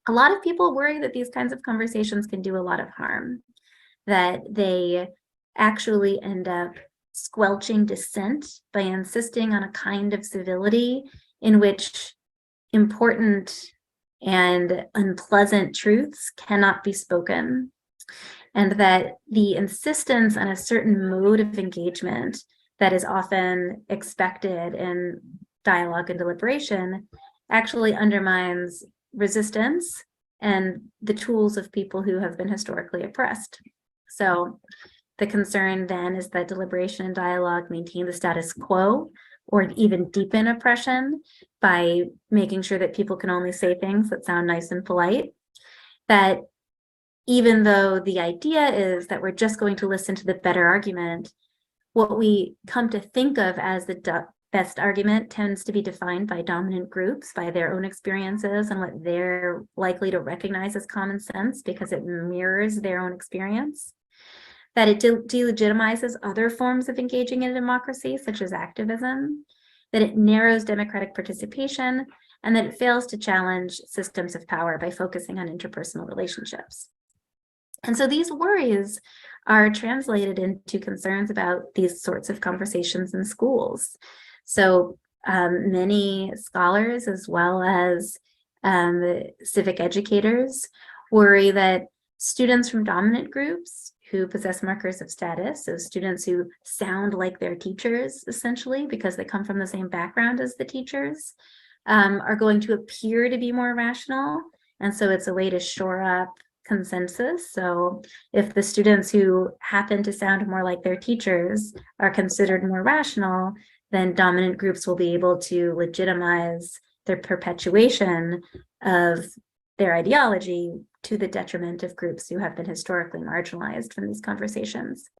a lot of people worry that these kinds of conversations can do a lot of harm, that they actually end up squelching dissent by insisting on a kind of civility in which important and unpleasant truths cannot be spoken, and that the insistence on a certain mode of engagement that is often expected in dialogue and deliberation actually undermines resistance and the tools of people who have been historically oppressed. So the concern then is that deliberation and dialogue maintain the status quo or even deepen oppression by making sure that people can only say things that sound nice and polite. That even though the idea is that we're just going to listen to the better argument, what we come to think of as the best argument tends to be defined by dominant groups, by their own experiences and what they're likely to recognize as common sense because it mirrors their own experience. That it delegitimizes other forms of engaging in a democracy, such as activism, that it narrows democratic participation, and that it fails to challenge systems of power by focusing on interpersonal relationships. And so these worries are translated into concerns about these sorts of conversations in schools. So many scholars, as well as civic educators, worry that students from dominant groups who possess markers of status, so students who sound like their teachers, essentially, because they come from the same background as the teachers, are going to appear to be more rational. And so it's a way to shore up consensus. So if the students who happen to sound more like their teachers are considered more rational, then dominant groups will be able to legitimize their perpetuation of their ideology to the detriment of groups who have been historically marginalized from these conversations.